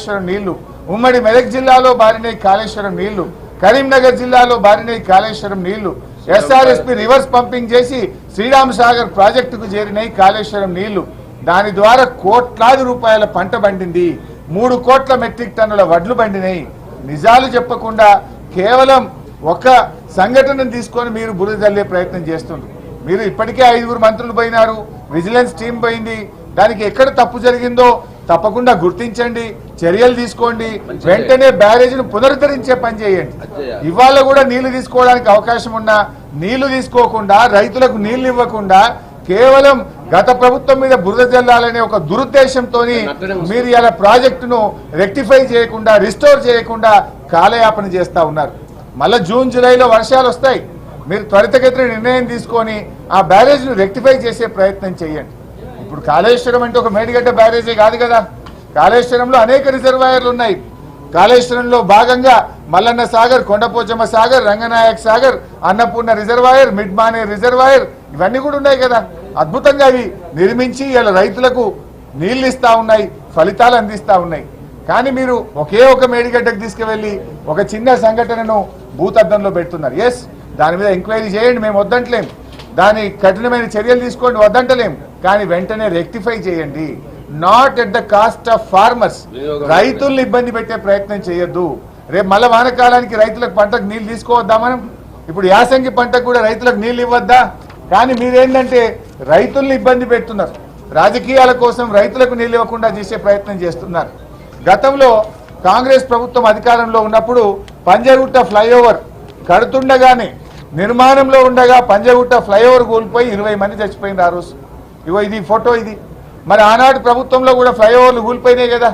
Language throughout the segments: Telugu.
కాళేశ్వరం నీళ్లు, ఉమ్మడి మెదక్ జిల్లాలో బారినై కాళేశ్వరం నీళ్లు, కరీంనగర్ జిల్లాలో బారినై కాళేశ్వరం నీళ్లు, ఎస్ఆర్ఎస్పీ రివర్స్ పంపింగ్ చేసి శ్రీరామ్ సాగర్ ప్రాజెక్టుకు చేరినాయి కాళేశ్వరం నీళ్లు. దాని ద్వారా కోట్లాది రూపాయల పంట పండింది, 3 కోట్ల మెట్రిక్ టన్నుల వడ్లు పండినాయి. నిజాలు చెప్పకుండా కేవలం ఒక సంఘటనను తీసుకొని మీరు బురద జల్లే ప్రయత్నం చేస్తున్నారు. మీరు ఇప్పటికే 5 మంత్రులు పోయినారు, విజిలెన్స్ టీం పోయింది. దానికి ఎక్కడ తప్పు జరిగిందో తప్పకుండా గుర్తించండి, చర్యలు తీసుకోండి, వెంటనే బ్యారేజ్ను పునరుద్ధరించే పని చేయండి. ఇవాళ కూడా నీళ్లు తీసుకోవడానికి అవకాశం ఉన్నా నీళ్లు తీసుకోకుండా, రైతులకు నీళ్లు ఇవ్వకుండా కేవలం గత ప్రభుత్వం మీద బురద జల్లాలనే ఒక దురుద్దేశంతో మీరు ఇలా ప్రాజెక్టును రెక్టిఫై చేయకుండా, రిస్టోర్ చేయకుండా కాలయాపన చేస్తా ఉన్నారు. మళ్ళీ జూన్ జూలైలో వర్షాలు వస్తాయి. మీరు త్వరితగతిన నిర్ణయం తీసుకొని ఆ బ్యారేజ్ను రెక్టిఫై చేసే ప్రయత్నం చేయండి. ఇప్పుడు కాళేశ్వరం అంటే ఒక మేడిగడ్డ బ్యారేజే కాదు కదా, కాళేశ్వరంలో అనేక రిజర్వాయర్లు ఉన్నాయి. కాళేశ్వరంలో భాగంగా మల్లన్న సాగర్, కొండపోచమ్మ సాగర్, రంగనాయక్ సాగర్, అన్నపూర్ణ రిజర్వాయర్, మిడ్మానే రిజర్వాయర్ ఇవన్నీ కూడా ఉన్నాయి కదా. అద్భుతంగా అవి నిర్మించి ఇలా రైతులకు నీళ్లు ఇస్తా ఉన్నాయి, ఫలితాలు అందిస్తా ఉన్నాయి. కానీ మీరు ఒకే ఒక మేడిగడ్డకు తీసుకువెళ్ళి ఒక చిన్న సంఘటనను భూతద్దంలో పెడుతున్నారు. ఎస్, దాని మీద ఎంక్వైరీ చేయండి, మేము వద్దంటలేం, దాని కఠినమైన చర్యలు తీసుకోండి, వద్దంటలేం. కానీ వెంటనే రెక్టిఫై చేయండి. Not at the cost of farmers. రైతుల్ని ఇబ్బంది పెట్టే ప్రయత్నం చేయొద్దు. రేపు మళ్ళీ వానకాలానికి రైతులకు పంటకు నీళ్లు తీసుకోవద్దా మనం? ఇప్పుడు యాసంగి పంటకు కూడా రైతులకు నీళ్లు ఇవ్వద్దా? కానీ మీరేంటంటే రైతుల్ని ఇబ్బంది పెడుతున్నారు, రాజకీయాల కోసం రైతులకు నీళ్లు ఇవ్వకుండా చేసే ప్రయత్నం చేస్తున్నారు. గతంలో కాంగ్రెస్ ప్రభుత్వం అధికారంలో ఉన్నప్పుడు పంజగుట్ట ఫ్లైఓవర్ కడుతుండగానే, నిర్మాణంలో ఉండగా పంజగుట్ట ఫ్లైఓవర్ కూలిపోయి 20 మంది చచ్చిపోయింది ఆ రోజు. ఇగో ఇది ఫోటో, ఇది మరి ఆనాటి ప్రభుత్వంలో కూడా ఫ్లైఓవర్లు కూలిపోయినాయి కదా.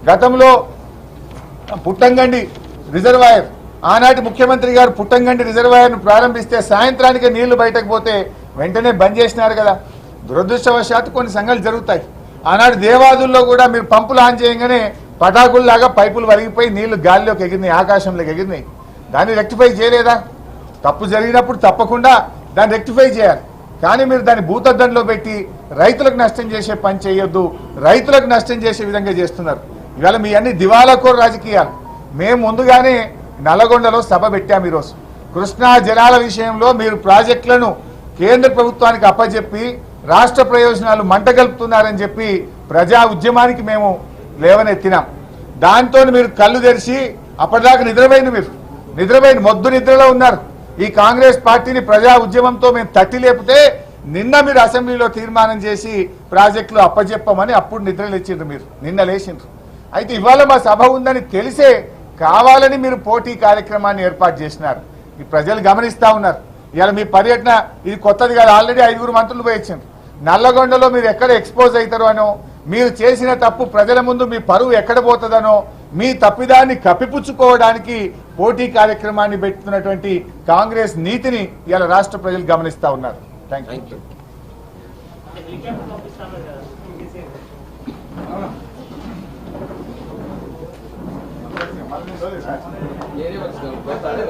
గతంలో పుట్టంగండి రిజర్వాయర్, ఆనాటి ముఖ్యమంత్రి గారు పుట్టంగండి రిజర్వాయర్ను ప్రారంభిస్తే సాయంత్రానికి నీళ్లు బయటకు పోతే వెంటనే బంద్ చేసినారు కదా. దురదృష్టవశాత్తు కొన్ని సంఘటనలు జరుగుతాయి. ఆనాడు దేవాదుల్లో కూడా మీరు పంపులు ఆన్ చేయగానే పటాకుల్లాగా పైపులు వలిగిపోయి నీళ్లు గాలిలోకి ఎగిరినాయి, ఆకాశంలోకి ఎగిరినాయి. దాన్ని రెక్టిఫై చేయలేదా? తప్పు జరిగినప్పుడు తప్పకుండా దాన్ని రెక్టిఫై చేయాలి. కానీ మీరు దాన్ని భూతద్దంలో పెట్టి రైతులకు నష్టం చేసే పని చేయొద్దు, రైతులకు నష్టం చేసే విధంగా చేస్తున్నారు. ఇవాళ మీ అన్ని దివాలాకోరు రాజకీయాలు. మేము ముందుగానే నల్లగొండలో సభ పెట్టాము. ఈరోజు కృష్ణా జలాల విషయంలో మీరు ప్రాజెక్టులను కేంద్ర ప్రభుత్వానికి అప్పచెప్పి రాష్ట్ర ప్రయోజనాలు మంటగలుపుతున్నారని చెప్పి ప్రజా ఉద్యమానికి మేము లేవనెత్తినాం. దాంతో మీరు కళ్ళు తెరిచి అప్పటిదాకా నిద్రపోయిన మొద్దు నిద్రలో ఉన్నారు. ఈ కాంగ్రెస్ పార్టీని ప్రజా ఉద్యమంతో మేము తట్టి లేపితే నిన్న మీరు అసెంబ్లీలో తీర్మానం చేసి ప్రాజెక్టులు అప్పచెప్పమని అప్పుడు నిద్ర లేచిండ్రు, మీరు నిన్న లేచిండ్రు. అయితే ఇవాళ మా సభ ఉందని తెలిసే కావాలని మీరు పోటీ కార్యక్రమాన్ని ఏర్పాటు చేసినారు. ఈ ప్రజలు గమనిస్తా ఉన్నారు. ఇవాళ మీ పర్యటన ఇది కొత్తది కాదు, ఆల్రెడీ 5 మంత్రులు పోయించారు. నల్లగొండలో మీరు ఎక్కడ ఎక్స్పోజ్ అవుతారో అనో, మీరు చేసిన తప్పు ప్రజల ముందు మీ పరువు ఎక్కడ పోతుందనో, మీ తప్పిదాన్ని కప్పిపుచ్చుకోవడానికి పోటీ కార్యక్రమాన్ని పెట్టుతున్నటువంటి కాంగ్రెస్ నీతిని ఇవాళ రాష్ట్ర ప్రజలు గమనిస్తా ఉన్నారు. Thank you.